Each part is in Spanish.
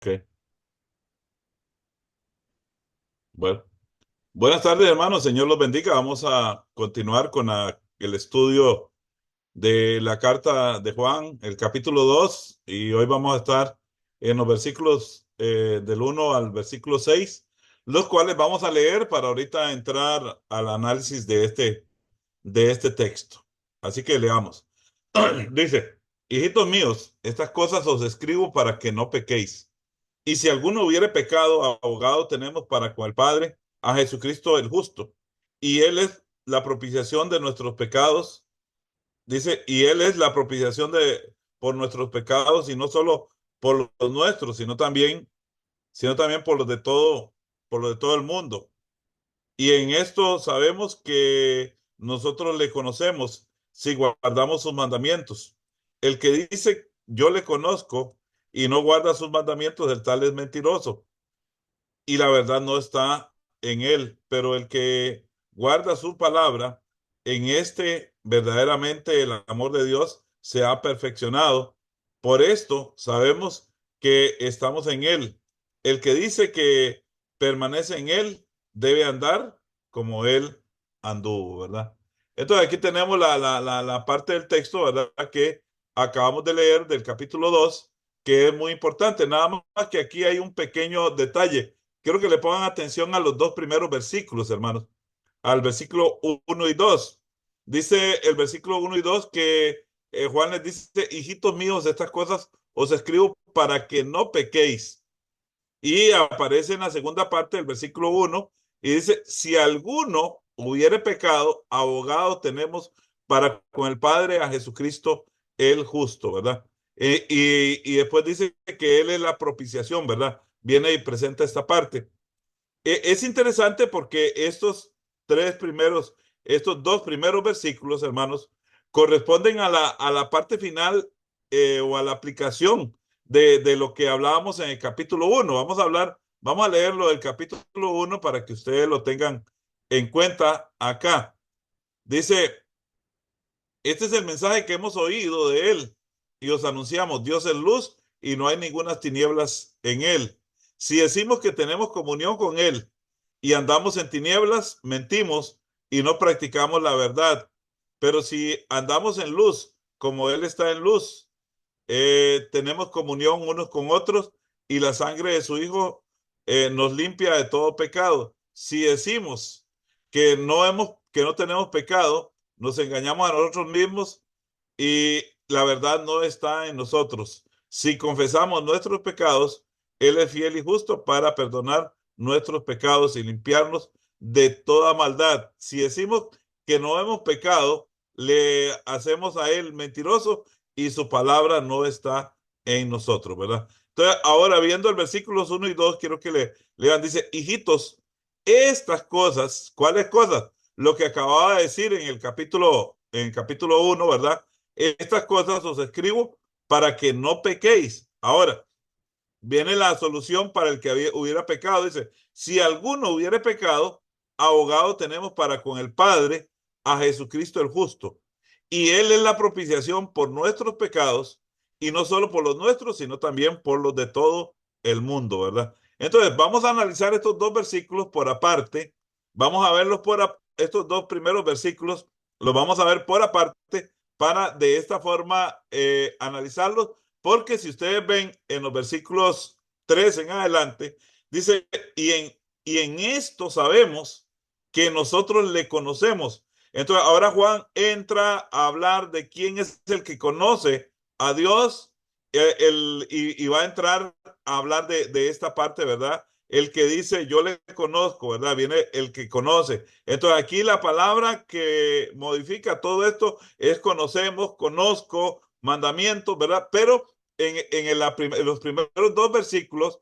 Ok. Bueno, buenas tardes, hermanos. Señor los bendiga. Vamos a continuar con el estudio de la carta de Juan, el capítulo 2, y hoy vamos a estar en los versículos del 1 al versículo 6, los cuales vamos a leer para ahorita entrar al análisis de este texto. Así que leamos. Dice, hijitos míos, estas cosas os escribo para que no pequéis. Y si alguno hubiere pecado, abogado tenemos para con el Padre, a Jesucristo el justo. Y Él es la propiciación de nuestros pecados. Dice, y Él es la propiciación por nuestros pecados, y no solo por los nuestros, sino también por los de todo el mundo. Y en esto sabemos que nosotros le conocemos si guardamos sus mandamientos. El que dice, yo le conozco y no guarda sus mandamientos, el tal es mentiroso y la verdad no está en él, pero el que guarda su palabra, en este verdaderamente el amor de Dios se ha perfeccionado. Por esto sabemos que estamos en él. El que dice que permanece en él debe andar como él anduvo, ¿verdad? Entonces aquí tenemos la parte del texto, ¿verdad? Que acabamos de leer del capítulo 2, que es muy importante. Nada más que aquí hay un pequeño detalle. Quiero que le pongan atención a los dos primeros versículos, hermanos. Al versículo uno y 2. Dice el versículo uno y 2 que Juan les dice, hijitos míos, estas cosas os escribo para que no pequéis. Y aparece en la segunda parte del versículo uno y dice, si alguno hubiere pecado, abogado tenemos para con el Padre a Jesucristo el justo, ¿verdad? Y después dice que Él es la propiciación, ¿verdad? Viene y presenta esta parte. Es interesante porque estos dos primeros versículos, hermanos, corresponden a la parte final o a la aplicación de lo que hablábamos en el capítulo uno. Vamos a leerlo del capítulo uno para que ustedes lo tengan en cuenta acá. Dice, este es el mensaje que hemos oído de él y os anunciamos, Dios es luz y no hay ninguna tinieblas en él. Si decimos que tenemos comunión con él y andamos en tinieblas, mentimos y no practicamos la verdad. Pero si andamos en luz, como él está en luz, tenemos comunión unos con otros y la sangre de su Hijo nos limpia de todo pecado. Si decimos que no tenemos pecado, nos engañamos a nosotros mismos y la verdad no está en nosotros. Si confesamos nuestros pecados, Él es fiel y justo para perdonar nuestros pecados y limpiarnos de toda maldad. Si decimos que no hemos pecado, le hacemos a Él mentiroso y su palabra no está en nosotros, ¿verdad? Entonces, ahora viendo el versículos uno y 2 quiero que le lean, dice, hijitos, estas cosas, ¿cuáles cosas? Lo que acababa de decir en el capítulo uno, ¿verdad? Estas cosas os escribo para que no pequéis. Ahora, viene la solución para el que hubiera pecado. Dice, si alguno hubiera pecado, abogado tenemos para con el Padre a Jesucristo el justo. Y Él es la propiciación por nuestros pecados, y no solo por los nuestros, sino también por los de todo el mundo, ¿verdad? Entonces, vamos a analizar estos dos versículos por aparte. Vamos a verlos estos dos primeros versículos, los vamos a ver por aparte para de esta forma analizarlos porque si ustedes ven en los versículos 3 en adelante, dice, y en esto sabemos que nosotros le conocemos. Entonces, ahora Juan entra a hablar de quién es el que conoce a Dios y va a entrar a hablar de esta parte, ¿verdad? El que dice, yo le conozco, ¿verdad? Viene el que conoce. Entonces, aquí la palabra que modifica todo esto es conocemos, conozco, mandamientos, ¿verdad? Pero en los primeros dos versículos,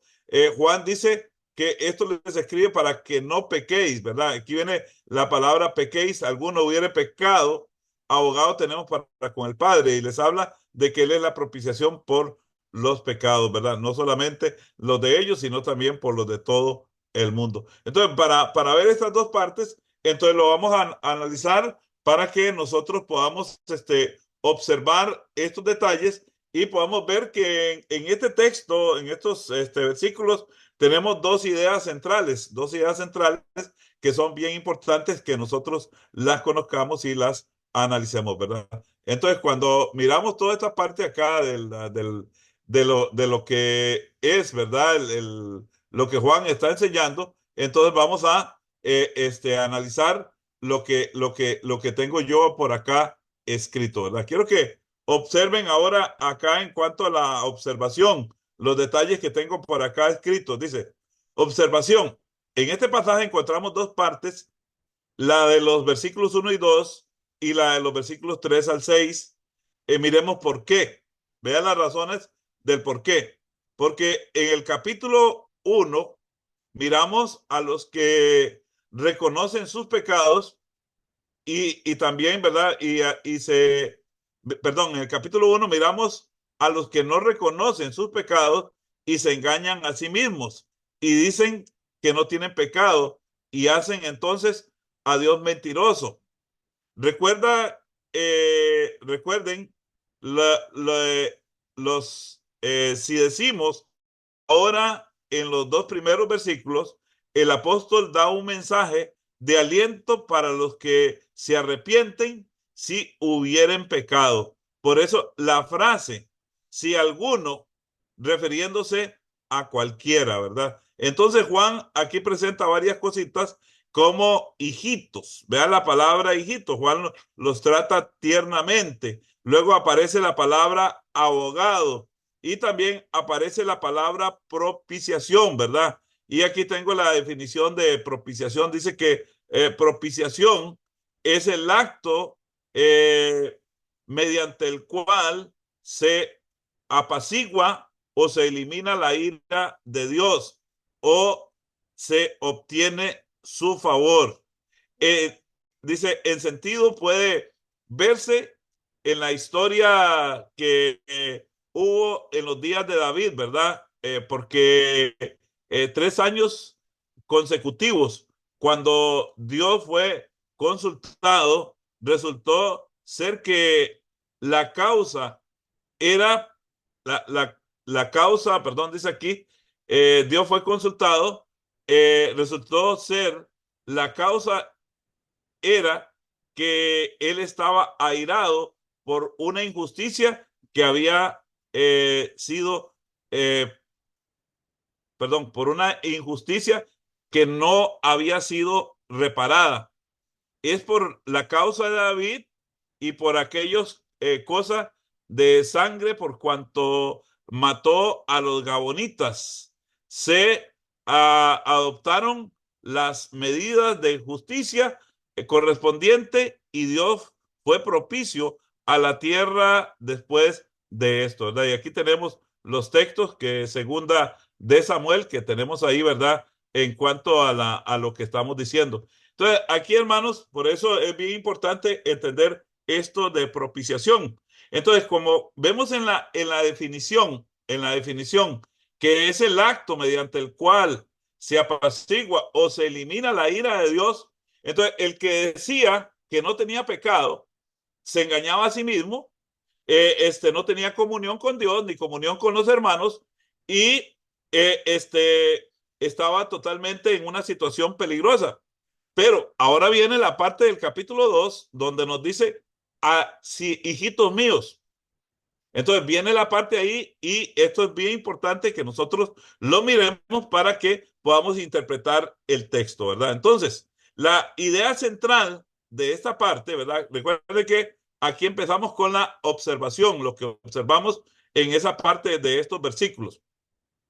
Juan dice que esto les escribe para que no pequéis, ¿verdad? Aquí viene la palabra pequéis, alguno hubiere pecado, abogado tenemos para con el Padre y les habla de que Él es la propiciación por los pecados, ¿verdad? No solamente los de ellos, sino también por los de todo el mundo. Entonces, para ver estas dos partes, entonces lo vamos a analizar para que nosotros podamos observar estos detalles y podemos ver que en este texto, en estos versículos, tenemos dos ideas centrales que son bien importantes que nosotros las conozcamos y las analicemos, ¿verdad? Entonces, cuando miramos toda esta parte acá de lo que es, ¿verdad? Lo que Juan está enseñando, entonces vamos a analizar lo que tengo yo por acá escrito, ¿verdad? Quiero que observen ahora acá en cuanto a la observación, los detalles que tengo por acá escritos. Dice, observación. En este pasaje encontramos dos partes, la de los versículos 1 y 2 y la de los versículos 3 al 6. Miremos por qué. Vean las razones del por qué. Porque en el capítulo 1 miramos a los que reconocen sus pecados y también, ¿verdad? Perdón, en el capítulo 1 miramos a los que no reconocen sus pecados y se engañan a sí mismos y dicen que no tienen pecado y hacen entonces a Dios mentiroso. Recuerden, la- la- si decimos ahora en los dos primeros versículos, el apóstol da un mensaje de aliento para los que se arrepienten si hubieren pecado. Por eso la frase, si alguno, refiriéndose a cualquiera, ¿verdad? Entonces Juan aquí presenta varias cositas como hijitos. Vean la palabra hijitos. Juan los trata tiernamente. Luego aparece la palabra abogado y también aparece la palabra propiciación, ¿verdad? Y aquí tengo la definición de propiciación. Dice que propiciación es el acto eh, mediante el cual se apacigua o se elimina la ira de Dios o se obtiene su favor. Eh, Dice, en sentido puede verse en la historia que hubo en los días de David, ¿verdad? Porque 3 años consecutivos, cuando Dios fue consultado, resultó ser que la causa era la causa, perdón, dice aquí, Dios fue consultado, resultó ser la causa era que él estaba airado por una injusticia que había sido, eh, perdón, por una injusticia que no había sido reparada. Es por la causa de David y por aquellos cosas de sangre por cuanto mató a los gabonitas. Se adoptaron las medidas de justicia correspondiente y Dios fue propicio a la tierra después de esto, ¿verdad? Y aquí tenemos los textos que segunda de Samuel que tenemos ahí, ¿verdad? En cuanto a lo que estamos diciendo. Entonces, aquí, hermanos, por eso es bien importante entender esto de propiciación. Entonces, como vemos en la definición, que es el acto mediante el cual se apacigua o se elimina la ira de Dios, entonces el que decía que no tenía pecado, se engañaba a sí mismo, no tenía comunión con Dios ni comunión con los hermanos y estaba totalmente en una situación peligrosa. Pero ahora viene la parte del capítulo 2 donde nos dice, sí, hijitos míos. Entonces viene la parte ahí y esto es bien importante que nosotros lo miremos para que podamos interpretar el texto, ¿verdad? Entonces, la idea central de esta parte, ¿verdad? Recuerden que aquí empezamos con la observación, lo que observamos en esa parte de estos versículos.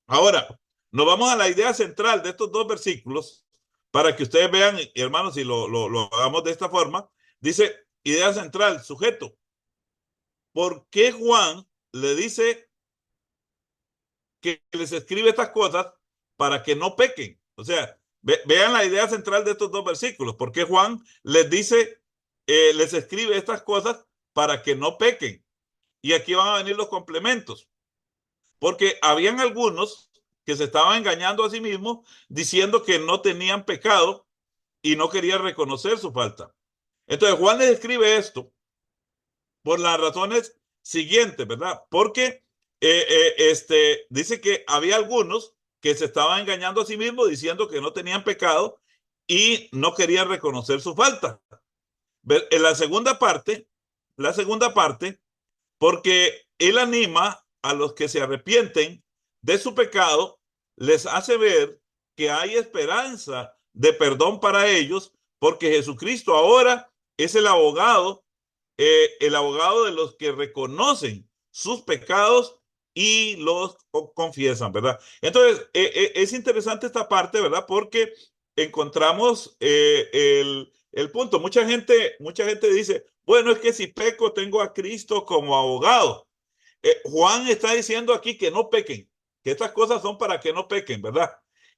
Ahora, nos vamos a la idea central de estos dos versículos para que ustedes vean, hermanos, si lo hagamos de esta forma. Dice, idea central, sujeto. ¿Por qué Juan le dice que les escribe estas cosas para que no pequen? O sea, vean la idea central de estos dos versículos. ¿Por qué Juan les dice, les escribe estas cosas para que no pequen? Y aquí van a venir los complementos. Porque habían algunos que se estaban engañando a sí mismos diciendo que no tenían pecado y no querían reconocer su falta. Entonces Juan les escribe esto por las razones siguientes, ¿verdad? Porque dice que había algunos que se estaban engañando a sí mismos diciendo que no tenían pecado y no querían reconocer su falta. En la segunda parte, porque él anima a los que se arrepienten de su pecado, les hace ver que hay esperanza de perdón para ellos, porque Jesucristo ahora es el abogado de los que reconocen sus pecados y los confiesan, ¿verdad? Entonces, es interesante esta parte, ¿verdad? Porque encontramos el punto. Mucha gente dice, bueno, es que si peco, tengo a Cristo como abogado. Juan está diciendo aquí que no pequen, que estas cosas son para que no pequen, ¿verdad?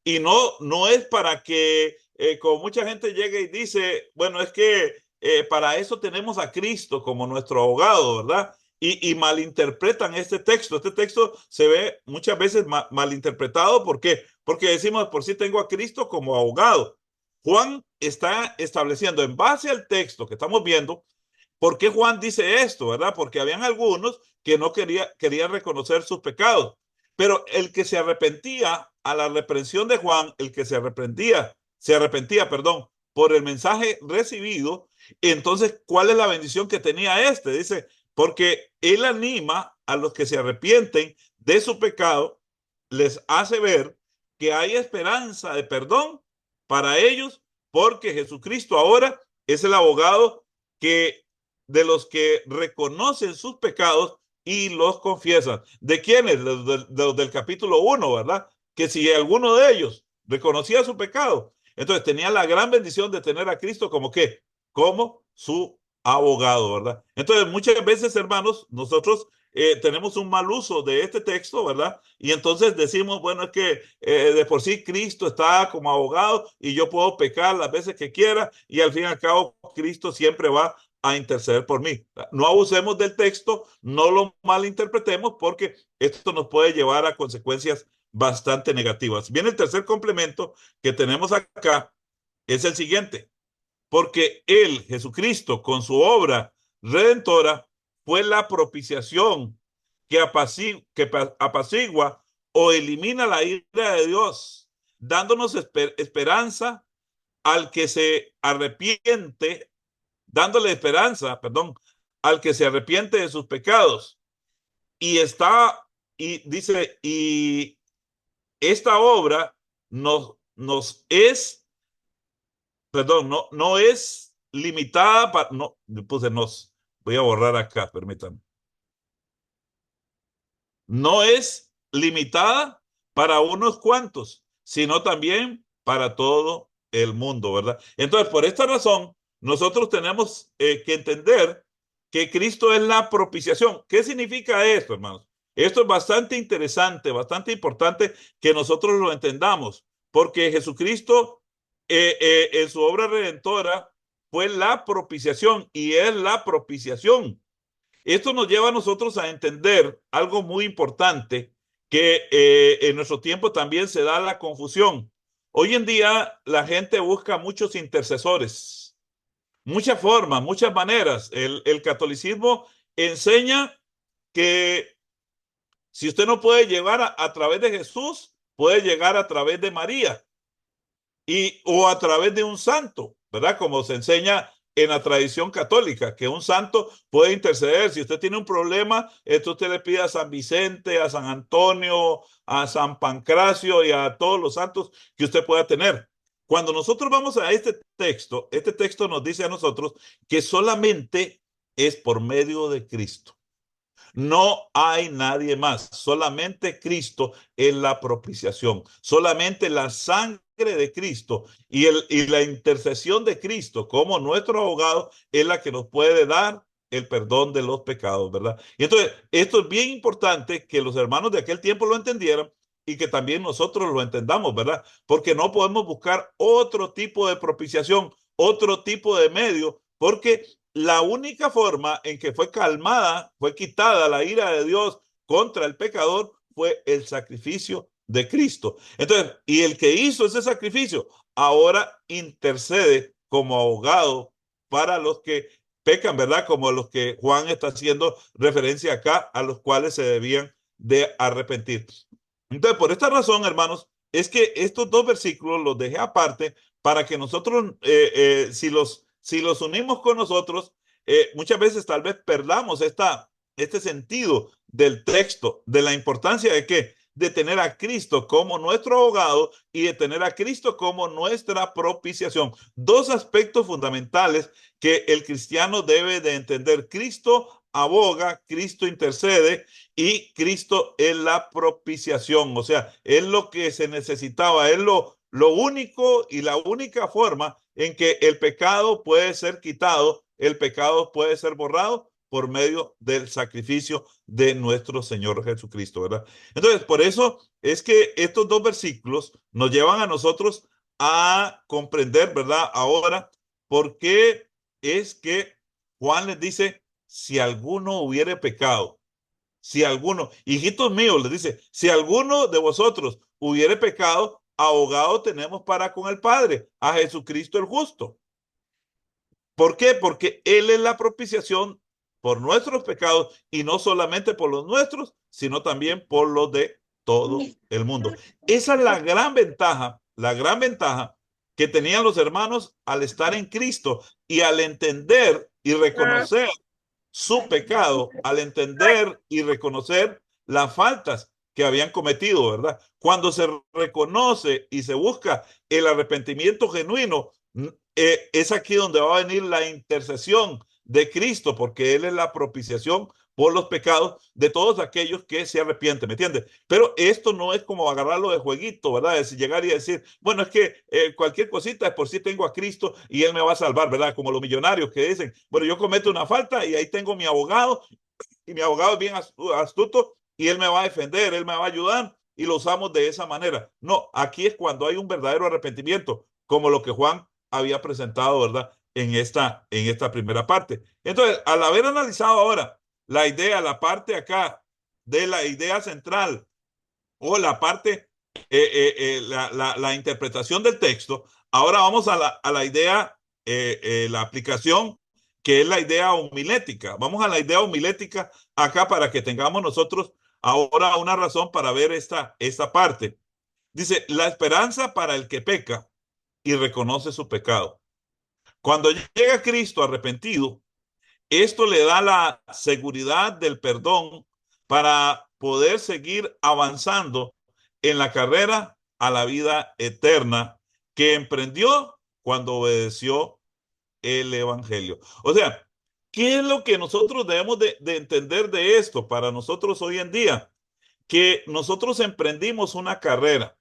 Y no es para que, como mucha gente llega y dice, bueno, es que para eso tenemos a Cristo como nuestro abogado, ¿verdad? Y malinterpretan este texto. Este texto se ve muchas veces malinterpretado. ¿Por qué? Porque decimos, por sí tengo a Cristo como abogado. Juan está estableciendo en base al texto que estamos viendo. ¿Por qué Juan dice esto, verdad? Porque habían algunos que no querían reconocer sus pecados. Pero el que se arrepentía a la reprensión de Juan, el que se arrepentía, perdón, por el mensaje recibido, entonces, ¿cuál es la bendición que tenía este? Dice, porque él anima a los que se arrepienten de su pecado, les hace ver que hay esperanza de perdón para ellos, porque Jesucristo ahora es el abogado que de los que reconocen sus pecados y los confiesan. ¿De quiénes? Los del capítulo 1, ¿verdad? Que si alguno de ellos reconocía su pecado, entonces tenía la gran bendición de tener a Cristo como qué, como su abogado, ¿verdad? Entonces muchas veces, hermanos, nosotros tenemos un mal uso de este texto, ¿verdad? Y entonces decimos, bueno, es que de por sí Cristo está como abogado y yo puedo pecar las veces que quiera y al fin y al cabo Cristo siempre va a interceder por mí. No abusemos del texto, no lo malinterpretemos porque esto nos puede llevar a consecuencias bastante negativas. Bien, el tercer complemento que tenemos acá es el siguiente, porque él, Jesucristo, con su obra redentora, fue la propiciación que apacigua o elimina la ira de Dios, dándonos esperanza al que se arrepiente, dándole esperanza, perdón, al que se arrepiente de sus pecados. Y y dice, y esta obra nos es, perdón, no es limitada para, no, puse nos, voy a borrar acá, permítanme. No es limitada para unos cuantos, sino también para todo el mundo, ¿verdad? Entonces, por esta razón, nosotros tenemos que entender que Cristo es la propiciación. ¿Qué significa esto, hermanos? Esto es bastante interesante, bastante importante que nosotros lo entendamos, porque Jesucristo en su obra redentora fue la propiciación y es la propiciación. Esto nos lleva a nosotros a entender algo muy importante que en nuestro tiempo también se da la confusión. Hoy en día la gente busca muchos intercesores, muchas formas, muchas maneras. El catolicismo enseña que si usted no puede llegar a través de Jesús, puede llegar a través de María o a través de un santo, ¿verdad? Como se enseña en la tradición católica, que un santo puede interceder. Si usted tiene un problema, esto usted le pide a San Vicente, a San Antonio, a San Pancracio y a todos los santos que usted pueda tener. Cuando nosotros vamos a este texto nos dice a nosotros que solamente es por medio de Cristo. No hay nadie más, solamente Cristo es la propiciación, solamente la sangre de Cristo y la intercesión de Cristo como nuestro abogado es la que nos puede dar el perdón de los pecados, ¿verdad? Y entonces, esto es bien importante que los hermanos de aquel tiempo lo entendieran y que también nosotros lo entendamos, ¿verdad? Porque no podemos buscar otro tipo de propiciación, otro tipo de medio, porque la única forma en que fue calmada, fue quitada la ira de Dios contra el pecador fue el sacrificio de Cristo. Entonces, y el que hizo ese sacrificio ahora intercede como abogado para los que pecan, ¿verdad? Como los que Juan está haciendo referencia acá, a los cuales se debían de arrepentir. Entonces, por esta razón, hermanos, es que estos dos versículos los dejé aparte para que nosotros, si los unimos con nosotros, muchas veces tal vez perdamos este sentido del texto, de la importancia de que de tener a Cristo como nuestro abogado y de tener a Cristo como nuestra propiciación. Dos aspectos fundamentales que el cristiano debe de entender. Cristo aboga, Cristo intercede y Cristo es la propiciación. O sea, es lo que se necesitaba, es lo único y la única forma en que el pecado puede ser quitado, el pecado puede ser borrado por medio del sacrificio de nuestro Señor Jesucristo, ¿verdad? Entonces, por eso es que estos dos versículos nos llevan a nosotros a comprender, ¿verdad? Ahora, ¿por qué es que Juan les dice, si alguno hubiere pecado? Si alguno, hijitos míos, les dice, si alguno de vosotros hubiere pecado, abogado tenemos para con el Padre, a Jesucristo el justo. ¿Por qué? Porque Él es la propiciación por nuestros pecados y no solamente por los nuestros, sino también por los de todo el mundo. Esa es la gran ventaja que tenían los hermanos al estar en Cristo y al entender y reconocer su pecado, al entender y reconocer las faltas que habían cometido, ¿verdad? Cuando se reconoce y se busca el arrepentimiento genuino, es aquí donde va a venir la intercesión de Cristo, porque Él es la propiciación por los pecados de todos aquellos que se arrepienten, ¿me entiendes? Pero esto no es como agarrarlo de jueguito, ¿verdad? Es llegar y decir, bueno, es que cualquier cosita es por si tengo a Cristo y Él me va a salvar, ¿verdad? Como los millonarios que dicen, bueno, yo cometo una falta y ahí tengo mi abogado y mi abogado es bien astuto y Él me va a defender, Él me va a ayudar y lo usamos de esa manera. No, aquí es cuando hay un verdadero arrepentimiento, como lo que Juan había presentado, ¿verdad? En esta primera parte. Entonces, al haber analizado ahora la idea, la parte acá de la idea central o la parte, la interpretación del texto, ahora vamos a la idea, la aplicación, que es la idea homilética. Vamos a la idea homilética acá para que tengamos nosotros ahora una razón para ver esta parte. Dice, la esperanza para el que peca y reconoce su pecado. Cuando llega Cristo arrepentido, esto le da la seguridad del perdón para poder seguir avanzando en la carrera a la vida eterna que emprendió cuando obedeció el Evangelio. O sea, ¿qué es lo que nosotros debemos de entender de esto para nosotros hoy en día? Que nosotros emprendimos una carrera.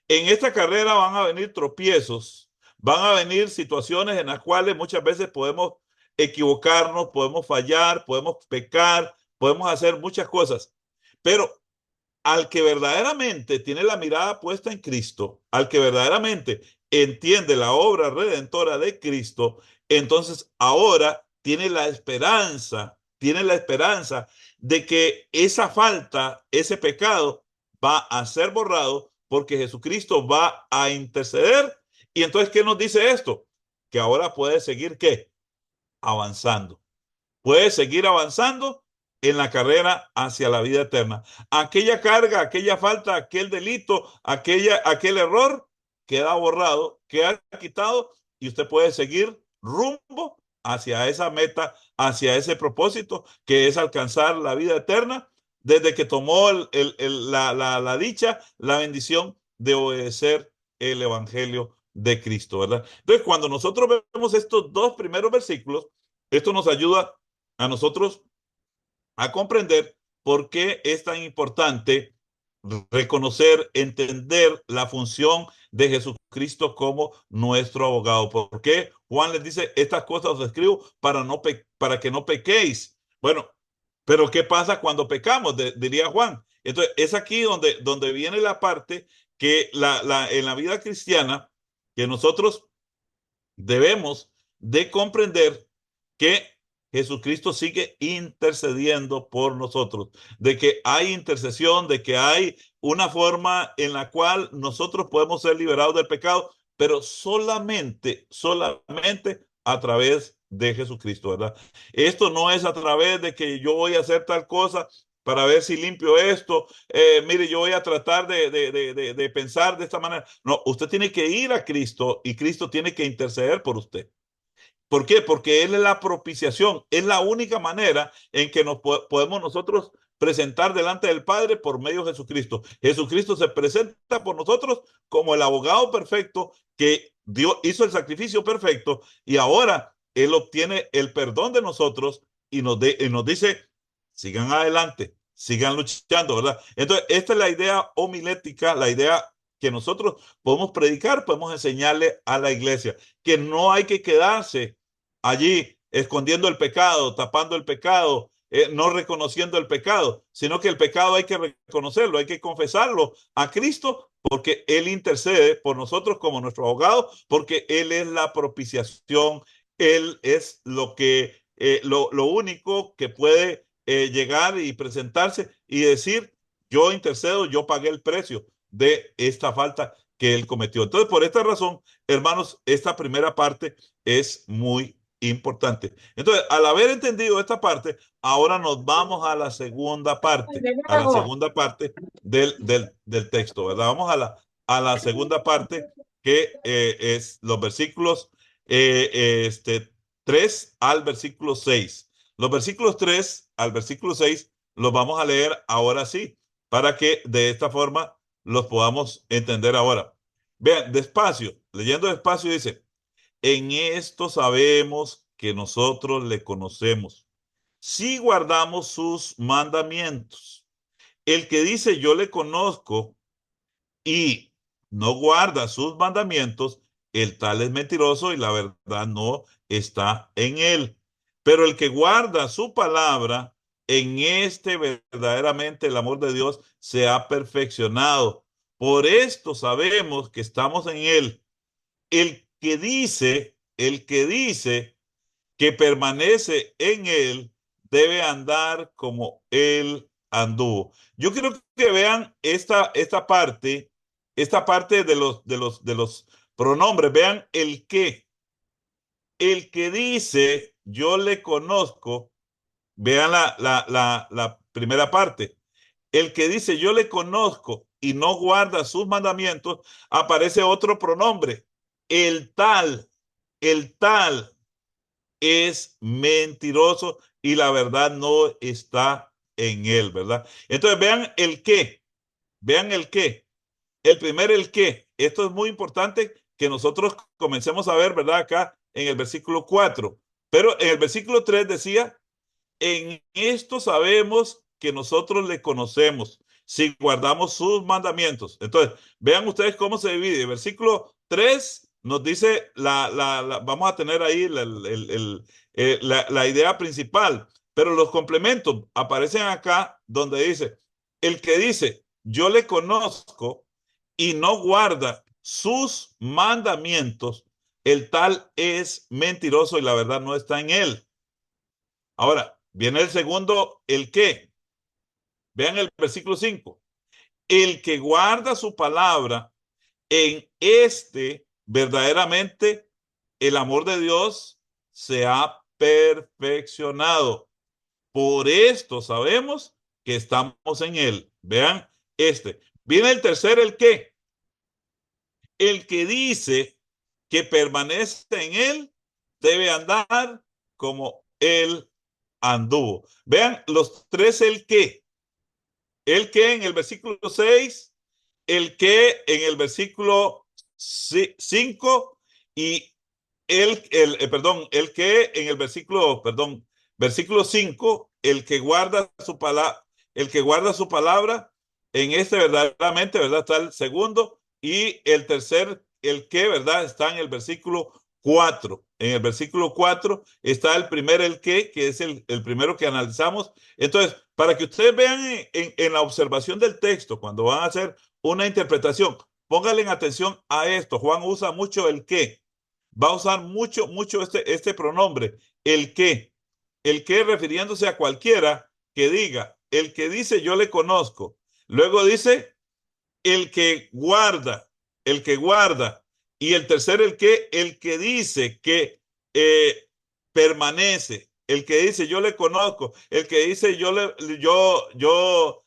En esta carrera van a venir tropiezos, van a venir situaciones en las cuales muchas veces podemos equivocarnos, podemos fallar, podemos pecar, podemos hacer muchas cosas. Pero al que verdaderamente tiene la mirada puesta en Cristo, al que verdaderamente entiende la obra redentora de Cristo, entonces ahora tiene la esperanza de que esa falta, ese pecado va a ser borrado porque Jesucristo va a interceder. Y entonces, ¿qué nos dice esto? Que ahora puede seguir, ¿qué? Avanzando. Puede seguir avanzando en la carrera hacia la vida eterna. Aquella carga, aquella falta, aquel delito, aquel error queda borrado, queda quitado y usted puede seguir rumbo hacia esa meta, hacia ese propósito que es alcanzar la vida eterna desde que tomó la dicha, la bendición de obedecer el evangelio de Cristo, ¿verdad? Entonces, cuando nosotros vemos estos dos primeros versículos, esto nos ayuda a nosotros a comprender por qué es tan importante reconocer, entender la función de Jesucristo como nuestro abogado. ¿Por qué Juan les dice estas cosas os escribo para que no pequéis? Bueno, pero ¿qué pasa cuando pecamos? Diría Juan. Entonces, es aquí donde viene la parte que en la vida cristiana que nosotros debemos de comprender que Jesucristo sigue intercediendo por nosotros, de que hay intercesión, de que hay una forma en la cual nosotros podemos ser liberados del pecado, pero solamente a través de Jesucristo, ¿verdad? Esto no es a través de que yo voy a hacer tal cosa para ver si limpio esto. Mire, yo voy a tratar de pensar de esta manera. No, usted tiene que ir a Cristo y Cristo tiene que interceder por usted. ¿Por qué? Porque Él es la propiciación, es la única manera en que nos podemos nosotros presentar delante del Padre por medio de Jesucristo. Jesucristo se presenta por nosotros como el abogado perfecto que Dios hizo el sacrificio perfecto y ahora Él obtiene el perdón de nosotros y nos dice, sigan adelante, sigan luchando, ¿verdad? Entonces, esta es la idea homilética, la idea que nosotros podemos predicar, podemos enseñarle a la iglesia, que no hay que quedarse allí escondiendo el pecado, tapando el pecado, no reconociendo el pecado, sino que el pecado hay que reconocerlo, hay que confesarlo a Cristo porque Él intercede por nosotros como nuestro abogado, porque Él es la propiciación, Él es lo único que puede llegar y presentarse y decir, yo intercedo, yo pagué el precio de esta falta que Él cometió. Entonces, por esta razón, hermanos, esta primera parte es muy importante. Entonces, al haber entendido esta parte, ahora nos vamos a la segunda parte del texto, ¿verdad? Vamos a la segunda parte que es los versículos 3 al versículo 6. Los versículos 3 al versículo 6 los vamos a leer ahora sí, para que de esta forma los podamos entender ahora. Vean, despacio, leyendo despacio dice, en esto sabemos que nosotros le conocemos, si guardamos sus mandamientos. El que dice yo le conozco y no guarda sus mandamientos, el tal es mentiroso y la verdad no está en él. Pero el que guarda su palabra, en este verdaderamente el amor de Dios se ha perfeccionado. Por esto sabemos que estamos en él. El que dice que permanece en él, debe andar como él anduvo. Yo quiero que vean esta parte de los pronombres. Vean el que. El que dice, yo le conozco, vean la primera parte. El que dice, yo le conozco y no guarda sus mandamientos, aparece otro pronombre. El tal, el tal es mentiroso y la verdad no está en él, ¿verdad? Entonces vean el qué, el primer el qué. Esto es muy importante que nosotros comencemos a ver, ¿verdad? Acá en el versículo 4. Pero en el versículo 3 decía, en esto sabemos que nosotros le conocemos si guardamos sus mandamientos. Entonces, vean ustedes cómo se divide. El versículo 3 nos dice, vamos a tener ahí la idea principal, pero los complementos aparecen acá donde dice, el que dice, yo le conozco y no guarda sus mandamientos, el tal es mentiroso y la verdad no está en él. Ahora, viene el segundo, el qué. Vean el versículo 5. El que guarda su palabra, en este verdaderamente el amor de Dios se ha perfeccionado. Por esto sabemos que estamos en él. Vean este. Viene el tercer, el qué. El que dice que permanece en él debe andar como él anduvo. Vean los tres el qué. El que en el versículo 6, el que en el versículo 5 y perdón, el que en el versículo 5, el que guarda su palabra, en este verdaderamente, ¿verdad? Está el segundo y el tercer, el que, ¿verdad? Está en el versículo 4. En el versículo 4 está el primer el que es el primero que analizamos. Entonces, para que ustedes vean en la observación del texto, cuando van a hacer una interpretación, pónganle atención a esto. Juan usa mucho el que. Va a usar mucho este pronombre, el que. El que refiriéndose a cualquiera que diga, el que dice yo le conozco. Luego dice el que guarda, el que guarda. Y el tercero, el que dice que permanece, el que dice yo le conozco, el que dice yo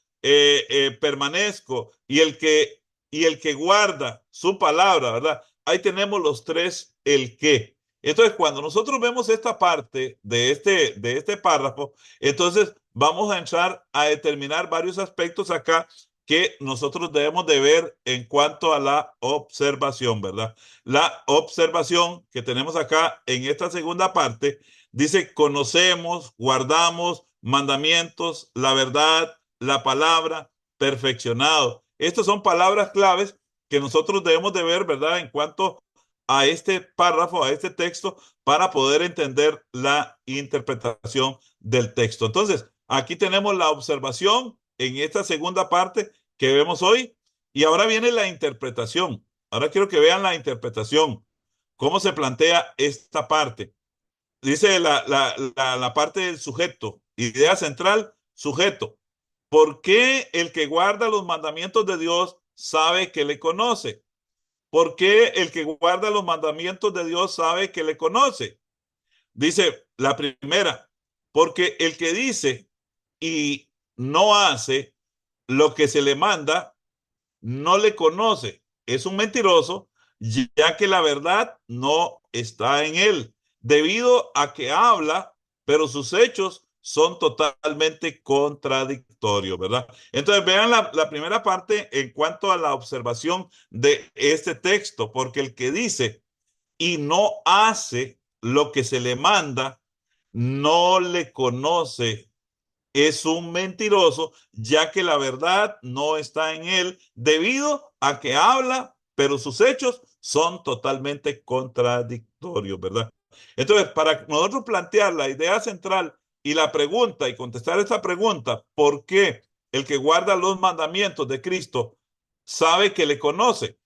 permanezco, y el que guarda su palabra, ¿verdad? Ahí tenemos los tres, el que. Entonces, cuando nosotros vemos esta parte de este párrafo, entonces vamos a entrar a determinar varios aspectos acá que nosotros debemos de ver en cuanto a la observación, ¿verdad? La observación que tenemos acá en esta segunda parte dice: conocemos, guardamos mandamientos, la verdad, la palabra, perfeccionado. Estas son palabras claves que nosotros debemos de ver, ¿verdad? En cuanto a este párrafo, a este texto, para poder entender la interpretación del texto. Entonces, aquí tenemos la observación en esta segunda parte que vemos hoy, y ahora viene la interpretación. Ahora quiero que vean la interpretación, cómo se plantea esta parte. Dice la parte del sujeto, idea central, sujeto. ¿Por qué el que guarda los mandamientos de Dios sabe que le conoce? ¿Por qué el que guarda los mandamientos de Dios sabe que le conoce? Dice la primera: porque el que dice y no hace lo que se le manda, no le conoce. Es un mentiroso, ya que la verdad no está en él, debido a que habla, pero sus hechos son totalmente contradictorios, ¿verdad? Entonces vean la primera parte en cuanto a la observación de este texto: porque el que dice y no hace lo que se le manda, no le conoce, es un mentiroso, ya que la verdad no está en él, debido a que habla, pero sus hechos son totalmente contradictorios, ¿verdad? Entonces, para nosotros plantear la idea central y la pregunta, y contestar esta pregunta: ¿por qué el que guarda los mandamientos de Cristo sabe que le conoce?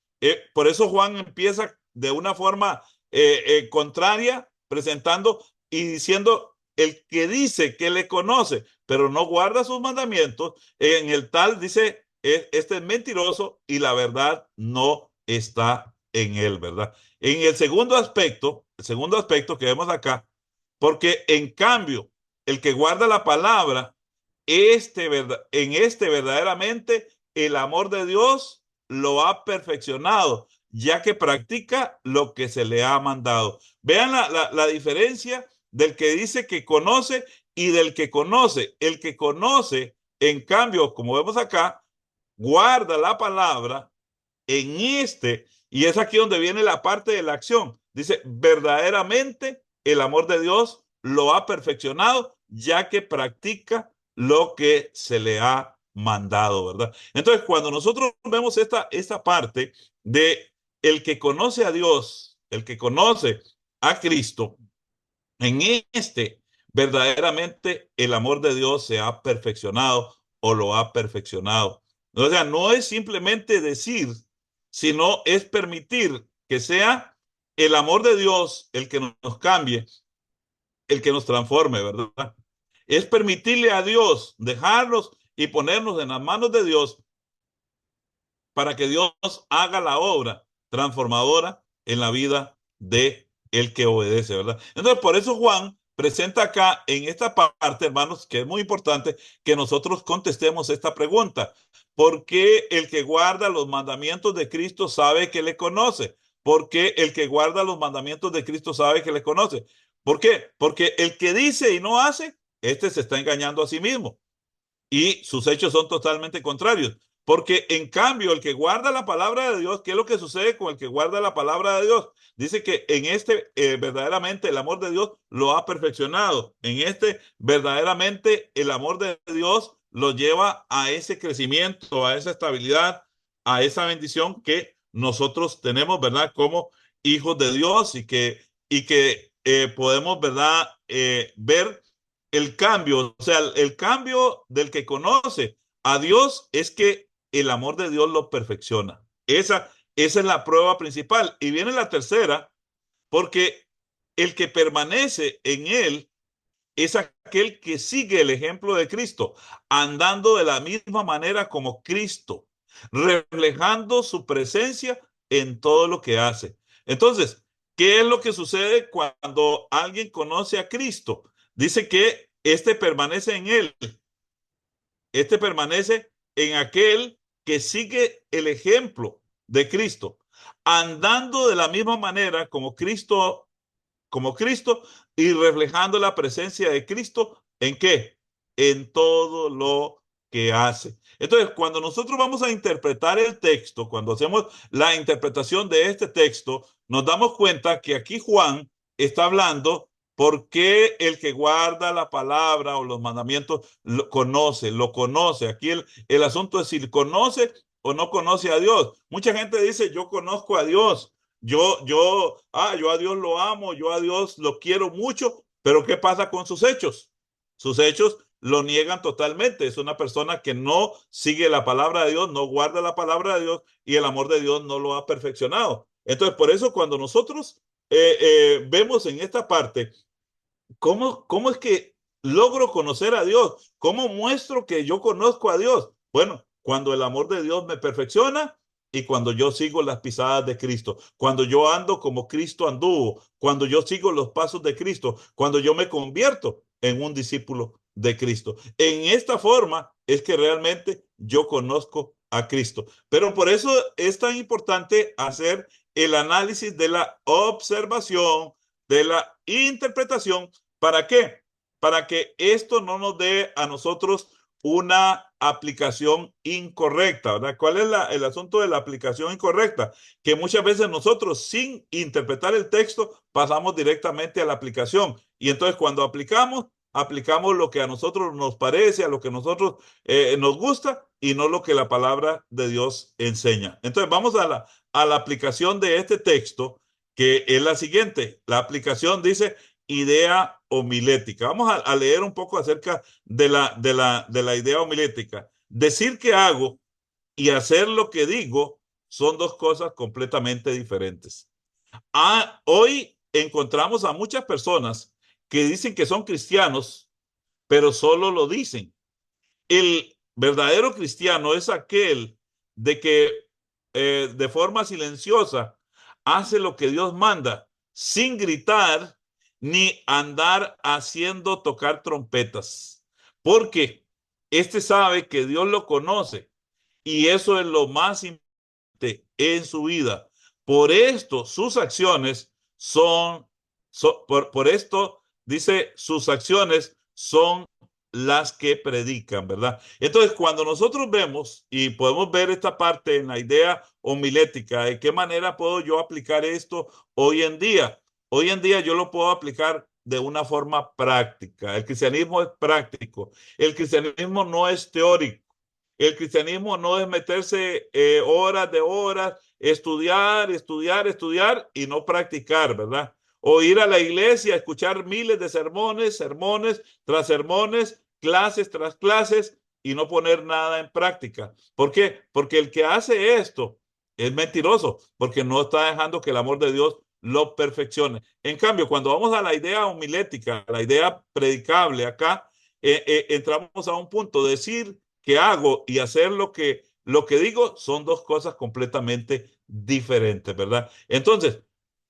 Por eso Juan empieza de una forma contraria, presentando y diciendo: el que dice que le conoce, pero no guarda sus mandamientos, en el tal dice: este es mentiroso y la verdad no está en él, ¿verdad? En el segundo aspecto que vemos acá: porque en cambio, el que guarda la palabra, en este verdaderamente el amor de Dios lo ha perfeccionado, ya que practica lo que se le ha mandado. Vean la diferencia del que dice que conoce y del que conoce. El que conoce, en cambio, como vemos acá, guarda la palabra en y es aquí donde viene la parte de la acción. Dice: verdaderamente el amor de Dios lo ha perfeccionado, ya que practica lo que se le ha mandado, ¿verdad? Entonces, cuando nosotros vemos esta parte de el que conoce a Dios, el que conoce a Cristo, en verdaderamente el amor de Dios se ha perfeccionado o lo ha perfeccionado. O sea, no es simplemente decir, sino es permitir que sea el amor de Dios el que nos cambie, el que nos transforme, ¿verdad? Es permitirle a Dios dejarnos y ponernos en las manos de Dios para que Dios haga la obra transformadora en la vida de el que obedece, ¿verdad? Entonces, por eso Juan presenta acá en esta parte, hermanos, que es muy importante que nosotros contestemos esta pregunta: ¿por qué el que guarda los mandamientos de Cristo sabe que le conoce? ¿Por qué el que guarda los mandamientos de Cristo sabe que le conoce? ¿Por qué? Porque el que dice y no hace, este se está engañando a sí mismo, y sus hechos son totalmente contrarios. Porque en cambio, el que guarda la palabra de Dios, ¿qué es lo que sucede con el que guarda la palabra de Dios? Dice que en verdaderamente el amor de Dios lo ha perfeccionado. En verdaderamente el amor de Dios lo lleva a ese crecimiento, a esa estabilidad, a esa bendición que nosotros tenemos, ¿verdad? Como hijos de Dios, y que podemos, ¿verdad? Ver el cambio, o sea, el cambio del que conoce a Dios es que el amor de Dios lo perfecciona. Esa es la prueba principal. Y viene la tercera: porque el que permanece en él es aquel que sigue el ejemplo de Cristo, andando de la misma manera como Cristo, reflejando su presencia en todo lo que hace. Entonces, ¿Qué es lo que sucede cuando alguien conoce a Cristo? Dice que éste permanece en él, este permanece en aquel que sigue el ejemplo de Cristo, andando de la misma manera como Cristo y reflejando la presencia de Cristo ¿en qué? En todo lo que hace. Entonces, cuando nosotros vamos a interpretar el texto, cuando hacemos la interpretación de este texto, nos damos cuenta que aquí Juan está hablando porque el que guarda la palabra o los mandamientos lo conoce. Aquí el asunto es si conoce o no conoce a Dios. Mucha gente dice, yo conozco a Dios. Yo a Dios lo amo, yo a Dios lo quiero mucho, pero ¿qué pasa con sus hechos? Sus hechos lo niegan totalmente. Es una persona que no sigue la palabra de Dios, no guarda la palabra de Dios y el amor de Dios no lo ha perfeccionado. Entonces, por eso cuando nosotros vemos en esta parte cómo es que logro conocer a Dios, cómo muestro que yo conozco a Dios. Bueno, cuando el amor de Dios me perfecciona y cuando yo sigo las pisadas de Cristo, cuando yo ando como Cristo anduvo, cuando yo sigo los pasos de Cristo, cuando yo me convierto en un discípulo de Cristo. En esta forma es que realmente yo conozco a Cristo. Pero por eso es tan importante hacer el análisis de la observación, de la interpretación. ¿Para qué? Para que esto no nos dé a nosotros una aplicación incorrecta, ¿verdad? ¿Cuál es el asunto de la aplicación incorrecta? Que muchas veces nosotros sin interpretar el texto pasamos directamente a la aplicación. Y entonces cuando aplicamos lo que a nosotros nos parece, a lo que a nosotros nos gusta y no lo que la palabra de Dios enseña. Entonces vamos a la aplicación de este texto, que es la siguiente. La aplicación dice idea homilética. Vamos a leer un poco acerca de la idea homilética. Decir que hago y hacer lo que digo son dos cosas completamente diferentes. Hoy encontramos a muchas personas que dicen que son cristianos, pero solo lo dicen. El verdadero cristiano es aquel de que de forma silenciosa hace lo que Dios manda, sin gritar ni andar haciendo tocar trompetas, porque este sabe que Dios lo conoce y eso es lo más importante en su vida. Por esto sus acciones por esto dice, sus acciones son las que predican, ¿verdad? Entonces, cuando nosotros vemos y podemos ver esta parte en la idea homilética, ¿de qué manera puedo yo aplicar esto hoy en día? Hoy en día yo lo puedo aplicar de una forma práctica. El cristianismo es práctico. El cristianismo no es teórico. El cristianismo no es meterse horas de horas, estudiar y no practicar, ¿verdad? O ir a la iglesia, escuchar miles de sermones, sermones tras sermones, clases tras clases y no poner nada en práctica. ¿Por qué? Porque el que hace esto es mentiroso, porque no está dejando que el amor de Dios lo perfeccione. En cambio, cuando vamos a la idea homilética, la idea predicable acá, entramos a un punto, decir que hago y hacer lo que digo son dos cosas completamente diferentes, ¿verdad? Entonces,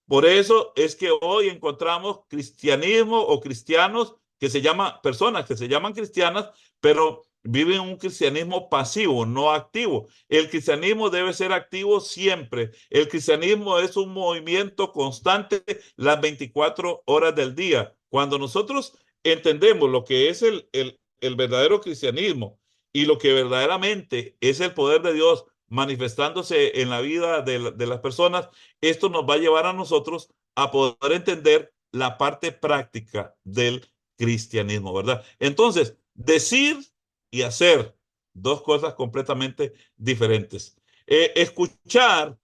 por eso es que hoy encontramos cristianismo o cristianos que se llaman, personas que se llaman cristianas, pero viven un cristianismo pasivo, no activo. El cristianismo debe ser activo siempre. El cristianismo es un movimiento constante las 24 horas del día. Cuando nosotros entendemos lo que es el verdadero cristianismo y lo que verdaderamente es el poder de Dios manifestándose en la vida de las personas, esto nos va a llevar a nosotros a poder entender la parte práctica del cristianismo, ¿verdad? Entonces, decir y hacer, dos cosas completamente diferentes. Escuchar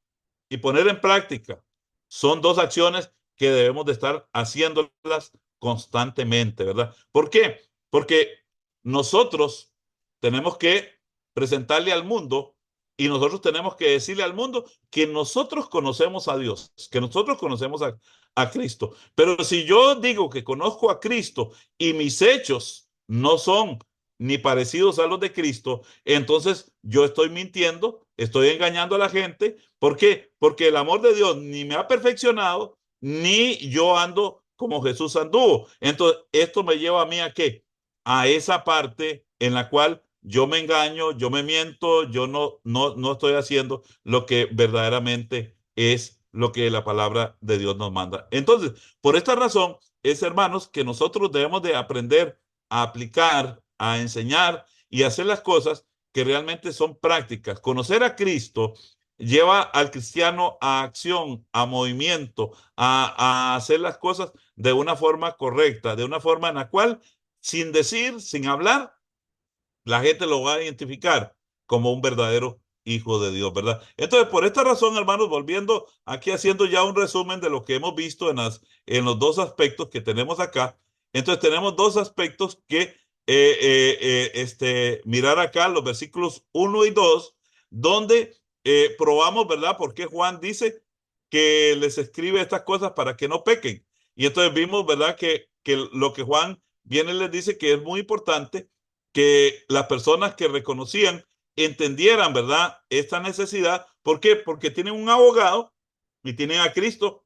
y poner en práctica son dos acciones que debemos de estar haciéndolas constantemente, ¿verdad? ¿Por qué? Porque nosotros tenemos que presentarle al mundo y nosotros tenemos que decirle al mundo que nosotros conocemos a Dios, que nosotros conocemos a Cristo. Pero si yo digo que conozco a Cristo y mis hechos no son ni parecidos a los de Cristo, entonces yo estoy mintiendo, estoy engañando a la gente. ¿Por qué? Porque el amor de Dios ni me ha perfeccionado, ni yo ando como Jesús anduvo. Entonces, esto me lleva a mí a qué? A esa parte en la cual yo me engaño, yo me miento, yo no estoy haciendo lo que verdaderamente es lo que la palabra de Dios nos manda. Entonces, por esta razón es, hermanos, que nosotros debemos de aprender a aplicar, a enseñar y hacer las cosas que realmente son prácticas. Conocer a Cristo lleva al cristiano a acción, a movimiento, a hacer las cosas de una forma correcta, de una forma en la cual, sin decir, sin hablar, la gente lo va a identificar como un verdadero hijo de Dios, ¿verdad? Entonces, por esta razón, hermanos, volviendo aquí haciendo ya un resumen de lo que hemos visto en los dos aspectos que tenemos acá. Entonces, tenemos dos aspectos que mirar acá, los versículos 1 y 2, donde probamos, ¿verdad? Porque Juan dice que les escribe estas cosas para que no pequen. Y entonces vimos, ¿verdad? Que lo que Juan viene y les dice que es muy importante que las personas que reconocían entendieran, ¿verdad? Esta necesidad. ¿Por qué? Porque tienen un abogado y tienen a Cristo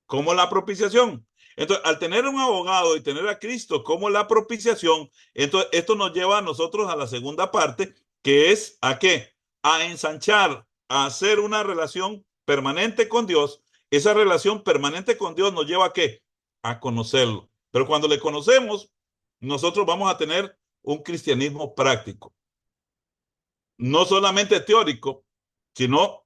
como la propiciación. Entonces, al tener un abogado y tener a Cristo como la propiciación, entonces esto nos lleva a nosotros a la segunda parte, que es ¿a qué? A ensanchar, a hacer una relación permanente con Dios. Esa relación permanente con Dios nos lleva a qué? A conocerlo. Pero cuando le conocemos, nosotros vamos a tener un cristianismo práctico, no solamente teórico, sino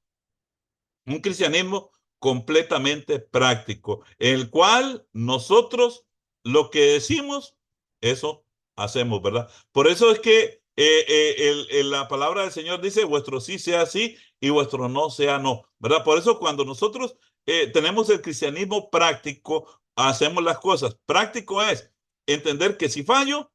un cristianismo completamente práctico, en el cual nosotros lo que decimos, eso hacemos, ¿verdad? Por eso es que la palabra del Señor dice, vuestro sí sea sí y vuestro no sea no, ¿verdad? Por eso cuando nosotros tenemos el cristianismo práctico, hacemos las cosas. Práctico es entender que si fallo,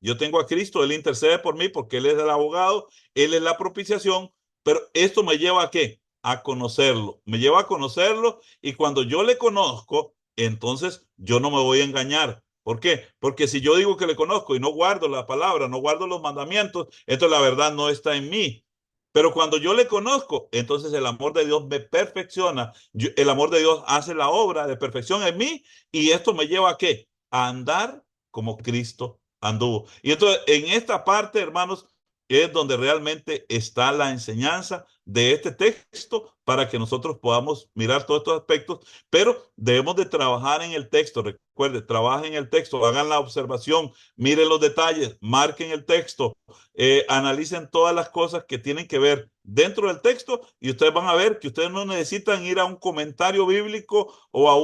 yo tengo a Cristo, Él intercede por mí porque Él es el abogado, Él es la propiciación, pero esto me lleva a qué? A conocerlo. Me lleva a conocerlo y cuando yo le conozco, entonces yo no me voy a engañar. ¿Por qué? Porque si yo digo que le conozco y no guardo la palabra, no guardo los mandamientos, entonces la verdad no está en mí. Pero cuando yo le conozco, entonces el amor de Dios me perfecciona. El amor de Dios hace la obra de perfección en mí y esto me lleva a qué? A andar como Cristo anduvo. Y entonces, en esta parte, hermanos, es donde realmente está la enseñanza de este texto para que nosotros podamos mirar todos estos aspectos, pero debemos de trabajar en el texto. Recuerde, trabajen en el texto, hagan la observación, miren los detalles, marquen el texto, analicen todas las cosas que tienen que ver dentro del texto y ustedes van a ver que ustedes no necesitan ir a un comentario bíblico o a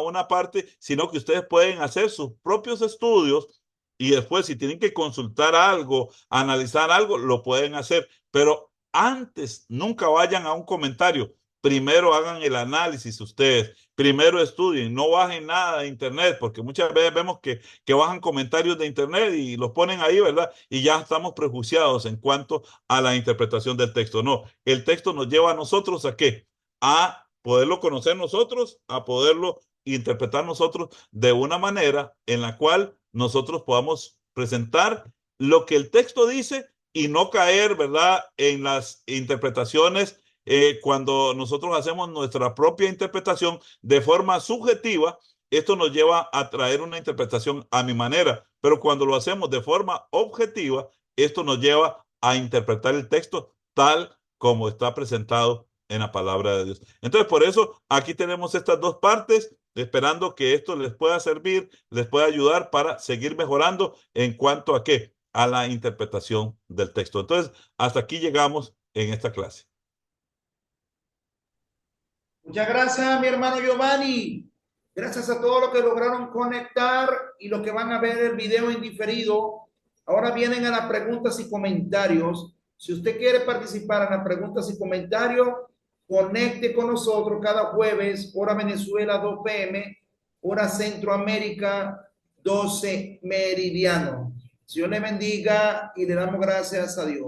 una parte, sino que ustedes pueden hacer sus propios estudios y después si tienen que consultar algo, analizar algo, lo pueden hacer. Pero antes, nunca vayan a un comentario. Primero hagan el análisis ustedes. Primero estudien. No bajen nada de internet, porque muchas veces vemos que bajan comentarios de internet y los ponen ahí, ¿verdad? Y ya estamos prejuiciados en cuanto a la interpretación del texto. No, el texto nos lleva a nosotros a qué? A poderlo conocer nosotros, a poderlo interpretar nosotros de una manera en la cual nosotros podamos presentar lo que el texto dice y no caer, ¿verdad?, en las interpretaciones cuando nosotros hacemos nuestra propia interpretación de forma subjetiva. Esto nos lleva a traer una interpretación a mi manera, pero cuando lo hacemos de forma objetiva, esto nos lleva a interpretar el texto tal como está presentado en la palabra de Dios. Entonces, por eso aquí tenemos estas dos partes, esperando que esto les pueda servir, les pueda ayudar para seguir mejorando en cuanto a qué, a la interpretación del texto. Entonces, hasta aquí llegamos en esta clase. Muchas gracias, mi hermano Giovanni. Gracias a todos los que lograron conectar y los que van a ver el video en diferido. Ahora vienen a las preguntas y comentarios. Si usted quiere participar en las preguntas y comentarios, conecte con nosotros cada jueves, hora Venezuela 2 p.m., hora Centroamérica 12 meridiano. Dios le bendiga y le damos gracias a Dios.